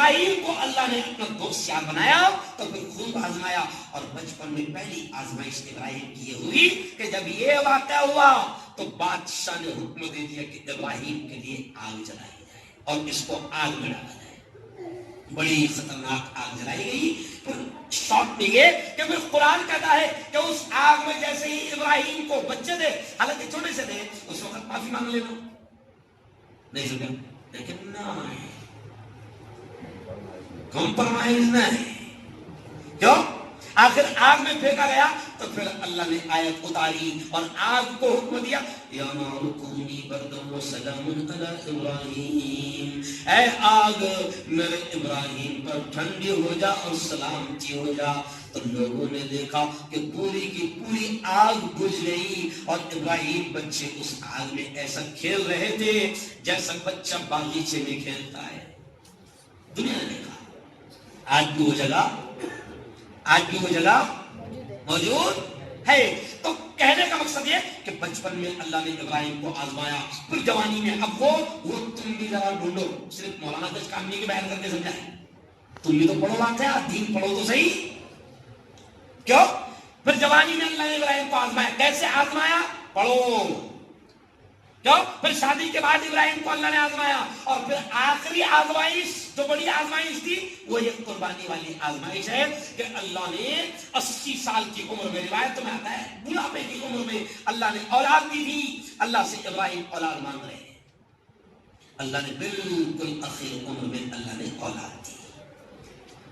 اسماعیل کو اللہ نے اپنا دوست یار بنایا تو پھر خوب آزمایا، اور بچپن میں پہلی آزمائش ابراہیم کی یہ ہوئی کہ جب یہ واقعہ ہوا تو بادشاہ نے حکم دے دیا کہ ابراہیم کے لیے آگ جلائی جائے اور اس کو آگ میں ڈالا جائے۔ بڑی خطرناک آگ جلائی گئی۔ پھر شوق میں یہ کہ پھر قرآن کہتا ہے کہ اس آگ میں جیسے ہی ابراہیم کو بچے دے، حالانکہ چھوٹے سے دے، اس وقت معافی مانگ لینا نہیں سکتا، لیکن نہیں، کمپرمائز نہیں۔ کیوں؟ آخر آگ میں پھینکا گیا تو پھر اللہ نے آیت اتاری اور آگ کو حکم دیا، یا نار کونی بردم و سلام علی ابراہیم، اے آگ میرے ابراہیم پر ٹھنڈی ہو جا اور سلامتی ہو جا۔ تو لوگوں نے دیکھا کہ پوری کی پوری آگ بجھ گئی اور ابراہیم بچے اس آگ میں ایسا کھیل رہے تھے جیسا بچہ باغیچے میں کھیلتا ہے۔ دنیا نے دیکھا، آج بھی وہ جگہ موجود ہے۔ تو کہنے کا مقصد یہ کہ بچپن میں اللہ نے ابراہیم کو آزمایا، پھر جوانی میں اب وہ تم بھی ذرا ڈھونڈو، صرف مولانا کچھ کام نہیں کے بیان کر کے سمجھائے، تم بھی تو پڑھو بات ہے، دین پڑھو تو صحیح۔ کیوں؟ پھر جوانی میں اللہ نے ابراہیم کو آزمایا، کیسے آزمایا؟ پڑھو۔ کیوں؟ پھر شادی کے بعد ابراہیم کو اللہ نے آزمایا، اور پھر آخری آزمائش جو بڑی آزمائش تھی وہ یہ قربانی والی آزمائش ہے کہ اللہ نے 80 سال کی عمر میں، روایت میں آتا ہے بڑھاپے کی عمر میں اللہ نے اولاد دی تھی۔ اللہ سے ابراہیم اولاد مانگ رہے ہیں، اللہ نے بالکل آخر عمر میں اللہ نے اولاد دی،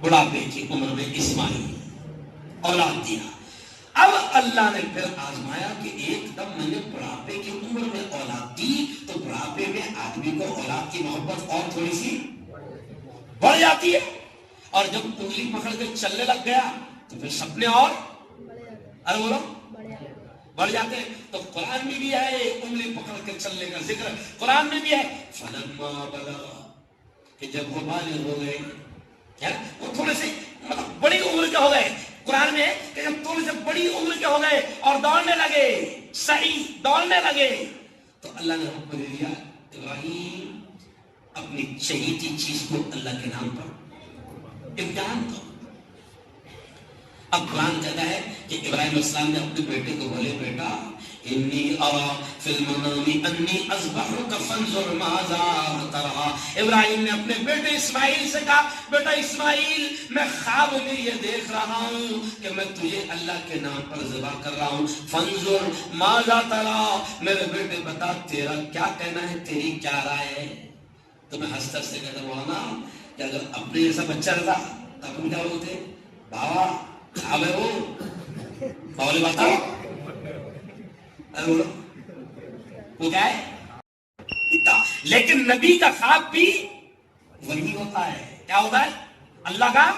بڑھاپے کی عمر میں اسماعیل اولاد دیا۔ اب اللہ نے پھر آزمایا کہ ایک دم میں نے بڑھاپے کی عمر میں اولاد دی تو بڑھاپے میں آدمی کو اولاد کی محبت اور تھوڑی سی بڑھ جاتی ہے، اور جب انگلی پکڑ کے چلنے لگ گیا تو پھر سپنے اور بولو بڑھ جاتے ہیں۔ تو قرآن میں بھی ہے انگلی پکڑ کے چلنے کا ذکر، قرآن میں بھی ہے فلما بلغ، کہ جب وہ بالغ ہو گئے، وہ تھوڑے سے مطلب بڑی عمر کے ہو گئے، قرآن میں کہ جب تھوڑے سے بڑی عمر کے ہو گئے اور دوڑنے لگے، صحیح دوڑنے لگے، تو اللہ نے حکم دے دیا ابراہیم اپنی چہیتی چیز کو اللہ کے نام پر امتحان دو۔ اب قرآن کہتا ہے کہ ابراہیم علیہ السلام نے اپنے بیٹے کو بولے، بیٹا انی ارا فی المنام انی اذبحک فانظر ماذا ترى۔ ابراہیم نے اپنے بیٹے اسماعیل سے کہا، بیٹا اسماعیل میں خواب میں یہ دیکھ رہا ہوں کہ میں تجھے اللہ کے نام پر ذبح کر رہا ہوں، فانظر ماذا ترى، میرے بیٹے بتا تیرا کیا کہنا ہے، تیری کیا رائے ہے؟ تو میں ہنستا سے کہتا ہوں مولانا کہ اگر اپنے جیسا بچہ رہتا تو تم کیا بولتے؟ بابا خواب ہے وہ بولے بتاؤ، وہ کیا ہے؟ لیکن نبی کا خواب بھی وہی ہوتا ہے، کیا ہوتا ہے؟ اللہ کا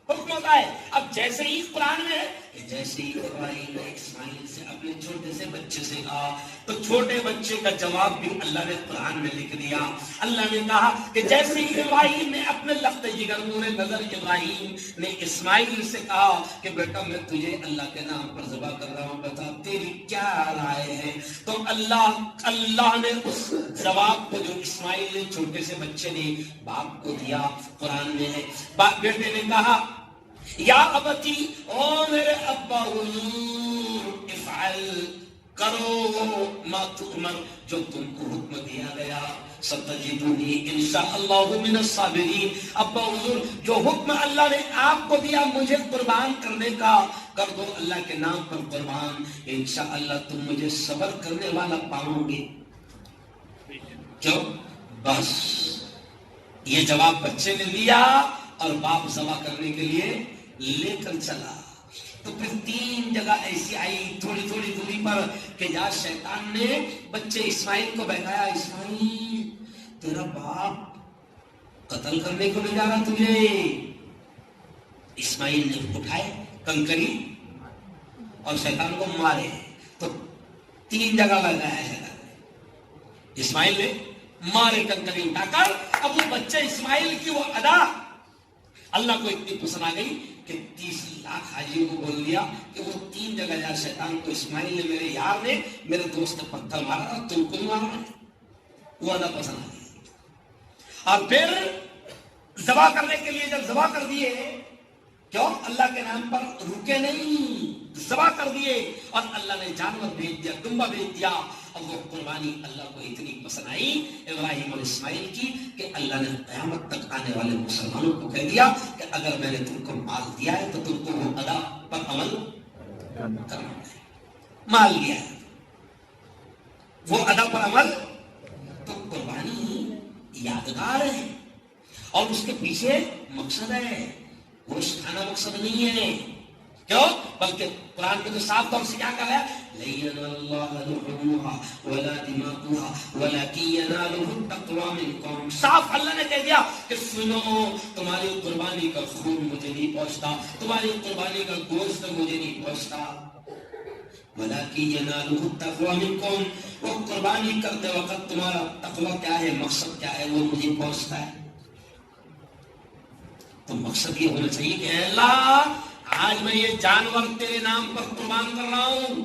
حکم ہوتا ہے۔ اب جیسے ہی قرآن میں ہے کہ جیسے ہی ابراہیم نے اسماعیل سے اپنے چھوٹے سے بچے سے کہا تو چھوٹے بچے کا جواب بھی اللہ نے قرآن میں لکھ دیا۔ اللہ نے کہا کہ جیسے ہی ابراہیم نے اپنے لخت جگر نور نظر ابراہیم نے اسماعیل سے کہا کہ بیٹا میں تجھے اللہ کے نام پر ذبح کر رہا ہوں، بتا تیری کیا رائے ہے؟ تو اللہ نے اس جواب کو جو اسماعیل نے چھوٹے سے بچے نے باپ کو دیا، قرآن میں ہے، بیٹے نے کہا یا ابتی، او میرے ابا حضور، افعل کرو ما تؤمر، جو تم کو حکم دیا گیا، ستجدنی انشاءاللہ من الصابرین۔ ابا حضور جو حکم اللہ نے آپ کو دیا مجھے قربان کرنے کا، کر دو اللہ کے نام پر قربان، انشاءاللہ تم مجھے صبر کرنے والا پاؤ گے۔ کیوں؟ بس یہ جواب بچے نے لیا اور باپ ذبح کرنے کے لیے لے کر چلا۔ تو پھر 3 جگہ ایسی آئی تھوڑی تھوڑی دوری پر کہ جہاں شیطان نے بچے اسماعیل کو بہکایا، اسماعیل تیرا باپ قتل کرنے کو لے جا رہا تجھے۔ اسماعیل نے اٹھائے کنکری اور شیطان کو مارے، تو 3 جگہ لگایا شیطان نے، اسماعیل نے مارے کنکری اٹھا کر۔ اب وہ بچے اسماعیل کی وہ ادا اللہ کو اتنی پسند آ گئی کہ 30 لاکھ حاجیوں کو بول دیا کہ وہ 3 جگہ جا شیطان کو اسماعیل نے، میرے یار نے، میرے دوست نے پتھر مارا، تم کو نہیں مارا، وہ ادا پسند آ گئی۔ اور پھر ذبح کرنے کے لیے جب ذبح کر دیے، کیوں؟ اللہ کے نام پر رکے نہیں، ذبح کر دیے، اور اللہ نے جانور بھیج دیا، دمبا بھیج دیا، اور وہ قربانی اللہ کو اتنی پسند آئی ابراہیم اور اسماعیل کی کہ اللہ نے قیامت تک آنے والے مسلمانوں کو کہہ دیا کہ اگر میں نے تم کو مال دیا ہے تو تم کو وہ ادا پر عمل کرنا ہے۔ مال دیا ہے وہ ادا پر عمل، تو قربانی یادگار ہے، اور اس کے پیچھے مقصد ہے، گوشت کھانا مقصد نہیں ہے، کیوں؟ بلکہ قرآن کے تو صاف طور سے کیا کہا ہے، لَيَنَالَ اللَّهَ لُحُومُهَا وَلَا دِمَاؤُهَا وَلَكِنْ يَنَالُهُ التَّقْوَىٰ مِنكُمْ۔ صاف اللہ نے کہہ دیا کہ سنو، تمہاری قربانی کا خون مجھے نہیں پہنچتا، تمہاری قربانی کا گوشت مجھے نہیں پہنچتا، وَلَكِنْ يَنَالُهُ التَّقْوَىٰ مِنكُمْ، وہ قربانی کرتے وقت تمہارا تقویٰ کیا ہے، مقصد کیا ہے، وہ مجھے پہنچتا ہے۔ تو مقصد یہ ہونا چاہیے کہ اے اللہ، آج میں یہ جانور تیرے نام پر قربان کر رہا ہوں۔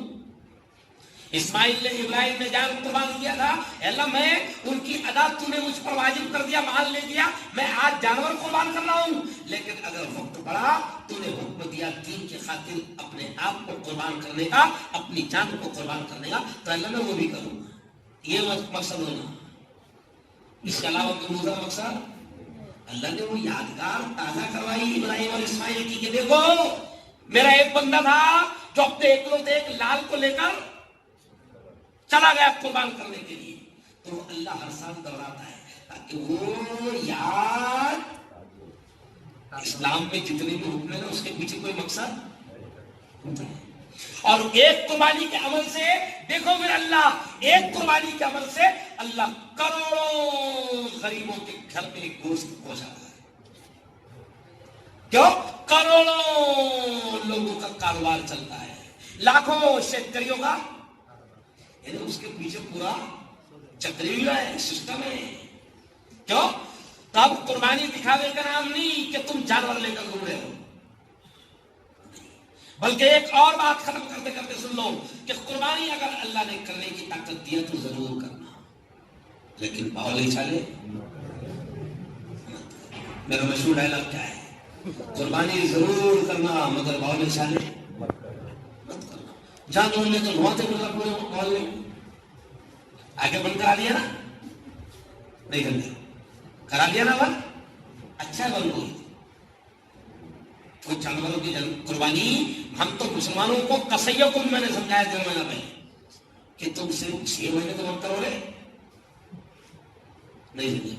اسماعیل نے، ابراہیم نے جانور قربان کیا تھا، اے اللہ میں ان کی ادا تو نے مجھ پر واجب کر دیا، مال لے دیا، میں آج جانور قربان کر رہا ہوں، لیکن اگر وقت پڑا تو نے حکم دیا دین کی خاطر اپنے آپ کو قربان کرنے کا، اپنی جان کو قربان کرنے کا، تو اللہ میں وہ بھی کروں گا۔ یہ مقصد ہونا، اس کے علاوہ کوئی دوسرا مقصد؟ اللہ نے وہ یادگار تازہ کروائی ابراہیم اور اسماعیل کی کہ دیکھو میرا ایک بندہ تھا جو اپنے ایکلوتے ایک لال کو لے کر چلا گیا قربان کرنے کے لیے، تو اللہ ہر سال دہراتا ہے تاکہ وہ یاد، اسلام میں جتنے بھی حکم ہے نا اس کے پیچھے کوئی مقصد ہوتا ہے۔ اور ایک قربانی کے عمل سے دیکھو پھر اللہ، ایک قربانی کے عمل سے اللہ کروڑوں غریبوں کے گھر میں گوشت پہنچا رہا ہے، کیوں؟ کروڑوں لوگوں کا کاروبار چلتا ہے، لاکھوں شیکریوں کا، یعنی اس کے پیچھے پورا چکری ہے، سسٹم ہے، کیوں؟ تب قربانی دکھاوے کا نام نہیں کہ تم جانور لے کر گھوم رہے ہو، بلکہ ایک اور بات ختم کرتے کرتے سن لو کہ قربانی اگر اللہ نے کرنے کی طاقت دیا تو ضرور کرنا، لیکن باؤ نہیں چالے۔ میرا مشہور ڈائلاگ کیا ہے؟ قربانی ضرور کرنا مگر باؤ نہیں چالے مت کرنا۔ جانور نے تو نواتے مطلب پورے محلے آگے بند کرا دیا نا، نہیں کر دیا، کرا دیا نا بند، اچھا بند ہوئی کچھ جانوروں کی قربانی۔ ہم تو مسلمانوں کو قصیوں کو بھی میں نے سمجھایا 2 مہینہ پہلے کہ تم صرف 6 مہینے تو مت کرو رہے، نہیں سمجھے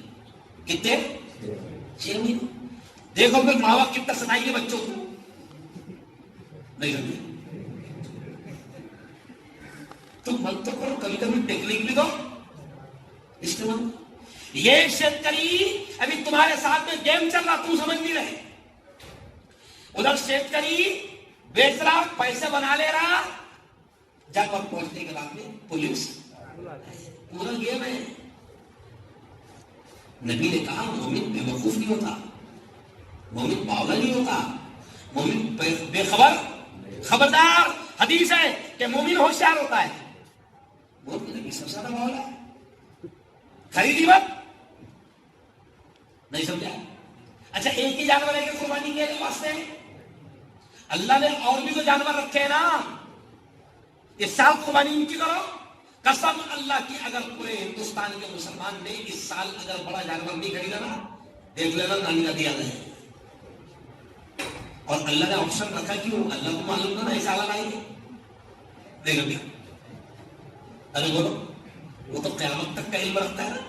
کتنے 6 مہینے، دیکھو پھر ماں باپ کتنا ستائیے بچوں کو، نہیں سمجھے، تم مت تو کرو، کبھی کبھی ٹیکنیک بھی دو استعمال۔ یہ شیتکری ابھی تمہارے ساتھ میں گیم چل رہا، تم سمجھ نہیں رہے، ادھر شیتکری بیچ رہا، پیسے بنا لے رہا، جانور پہنچنے کے بعد میں پولیس، پورا گیم ہے۔ نبی نے کہا مومن بے وقوف نہیں ہوتا، مومن باولا نہیں ہوتا، مومن بے خبر، خبردار، حدیث ہے کہ مومن ہوشیار ہوتا ہے، وہ نبی سب سے زیادہ باولا ہے، خریدی بات نہیں سمجھا۔ اچھا ایک ہی جانور ہے کہ قربانی کے واسطے اللہ نے اور بھی تو جانور رکھے ہیں نا، اس سال قربانی ان کی کرو، قسم اللہ کی اگر پورے ہندوستان کے مسلمان نے اس سال اگر بڑا جانور نہیں خریدا نا، دیکھ لینا نانی کا دیا ہے، اور اللہ نے آپشن رکھا کیوں؟ اللہ کو معلوم تھا نا اس سال آئیں گے، دیکھ لیا، ارے بولو وہ تو قیامت تک کا علم رکھتا ہے نا،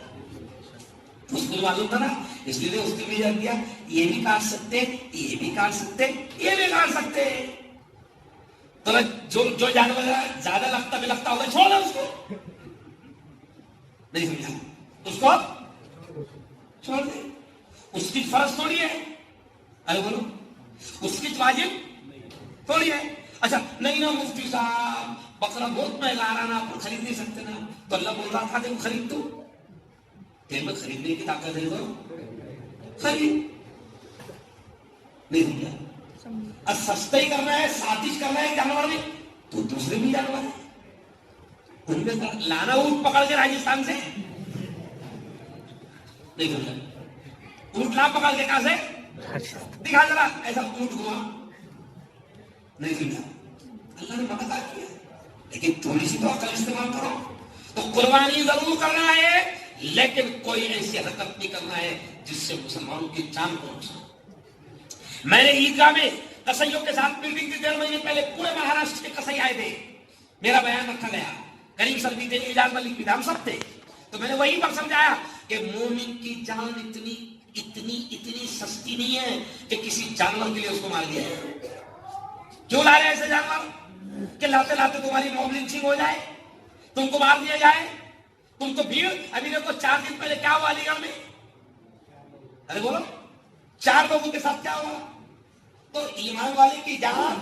اس کو معلوم تھا نا، اس لیے اس نے بھی جب دیا یہ بھی کاٹ سکتے، یہ بھی کاٹ سکتے، یہ بھی کاٹ سکتے، تو جو جانور زیادہ لگتا بھی لگتا ہوگا چھوڑ دو اس کو، نہیں سمجھا، اس کو چھوڑ دے، اس کی فرض تھوڑی ہے، ارے بولو اس کی واجب تھوڑی ہے۔ اچھا نہیں نا مفتی صاحب بکرا بہت مہنگا آ رہا نا، آپ خرید نہیں سکتے نا، تو اللہ بول رہا تھا کہ خرید دو، میں خریدنے کی طاقت ہے تو خرید، نہیں سمجھا، سستا ہی کرنا ہے، ساتھ کرنا ہے جانور میں، تو دوسرے بھی جانور ہیں ان میں لانا اونٹ پکڑ کے راجستھان سے، نہیں سمجھا، اونٹ لا پکڑ کے کہاں سے دکھا ذرا ایسا اونٹ ہوا نہیں دکھا. اللہ نے منع کیا لیکن تھوڑی سی تو عقل استعمال کرو. تو قربانی ضرور کرنا ہے لیکن کوئی ایسی حرکت نہیں کرنا ہے جس سے مسلمانوں کی جان کو نقصان. میں نے عیدگاہ میں قصیوں کے ساتھ میٹنگ کی 1.5 مہینے پہلے پورے مہاراشٹر کے قصی آئے تھے. میرا بیان رکھا گیا, کریم سر بھی تھے, اعجاز ملک بھی تھے, ہم سب تھے. تو میں نے وہی پر سمجھایا کہ مومن کی جان اتنی سستی نہیں ہے کہ کسی جانور کے لیے اس کو مار دیا ہے. کیوں لا رہے ایسے جانور کہ لاتے لاتے تمہاری موب لنچنگ ہو جائے, تم کو مار دیا جائے. تم تو بھیڑ ابھی دیکھو 4 دن پہلے کیا ہوا علی گڑھ میں, ارے بولو 4 لوگوں کے ساتھ کیا ہوا. تو ایمان والے کی جان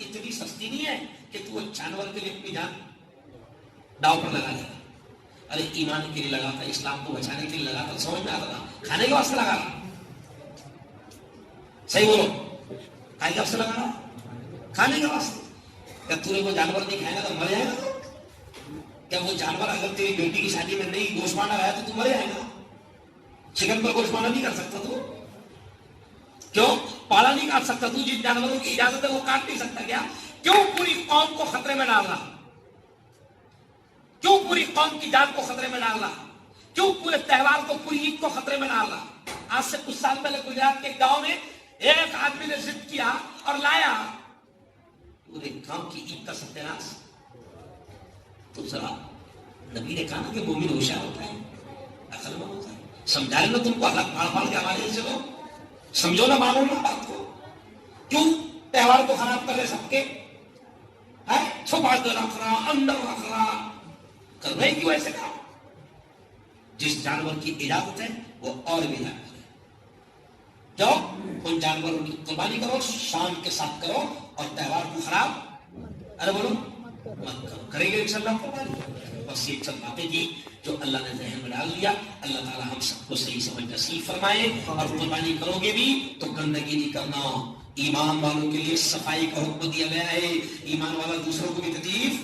اتنی سستی نہیں ہے کہ تو جانور کے لیے اپنی جان داؤ پر لگا دے. ارے ایمان کے لیے لگا تھا, اسلام کو بچانے کے لیے لگا تھا, سمجھ میں آتا تھا, کھانے کے واسطے لگا رہا. صحیح بولو, کھانے کے واسطے لگا رہا, کھانے کے واسطے. کیا تو نے وہ جانور نہیں کھائے گا تو مر جائے گا؟ کیا وہ جانور اگر تیری بیٹی کی شادی میں نہیں گوشت مارنا رہا تو مر جائے گا؟ چکن پر گوشت مارنا نہیں کر سکتا تو, کیوں پالا نہیں کاٹ سکتا تو؟ جن جانوروں کی اجازت ہے وہ کاٹ نہیں سکتا کیا؟ کیوں پوری قوم کو خطرے میں ڈال رہا؟ کیوں پوری قوم کی جان کو خطرے میں ڈال رہا؟ کیوں پورے تہوار کو, پوری عید کو خطرے میں ڈال رہا؟ آج سے کچھ سال پہلے گجرات کے ایک گاؤں میں ایک آدمی نے ضد کیا اور لایا پورے گاؤں کی عید کا ستیاناش. تو ذرا نبی نے کہا نا کہ مومن ہوشیار ہوتا ہے, عقل مند ہوتا ہے. سمجھائے نا تم کو الگ پھاڑ پھاڑ کے ہمارے سے لو, سمجھو نا, مانو نا بات کو. کیوں تہوار کو خراب کر رہے سب کے؟ چھپا کر رکھ رہا, اندر رکھ رہا, کر رہے کیوں ایسے کام؟ جس جانور کی اجازت ہے وہ اور بھی جانور ہے. جاؤ ان جانوروں کی قربانی کرو, شان کے ساتھ کرو, اور تہوار کو خراب ارے بولو مت کرو. کریں گے انشاءاللہ قربانی. بس یہ چند باتیں تھی جو اللہ نے ذہن میں ڈال دیا. اللہ تعالی ہم سب کو صحیح سمجھ نصیب فرمائے. اور قربانی کرو گے بھی تو گندگی نہیں کرنا. ایمان والوں کے لیے صفائی کا حکم دیا گیا ہے. ایمان والا دوسروں کو بھی تکلیف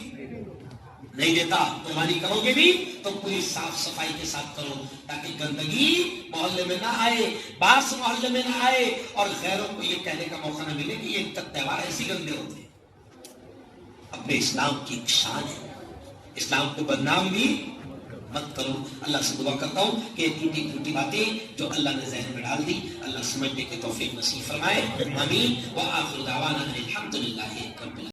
نہیں دیتا. قربانی کرو گے بھی تو پوری صاف صفائی کے ساتھ کرو تاکہ گندگی محلے میں نہ آئے, باس محلے میں نہ آئے, اور غیروں کو یہ کہنے کا موقع نہ ملے کہ یہ تہوار ایسے گندے ہوتے ہیں. اپنے اسلام کی ایک شان ہے, اسلام کو بدنام بھی مت کرو. اللہ سے دعا کرتا ہوں کہ ٹوٹی پھوٹی باتیں جو اللہ نے ذہن میں ڈال دی اللہ سمجھنے کی توفیق نصیب فرمائے. آمین. وآخر دعوانا الحمدللہ رب العالمین.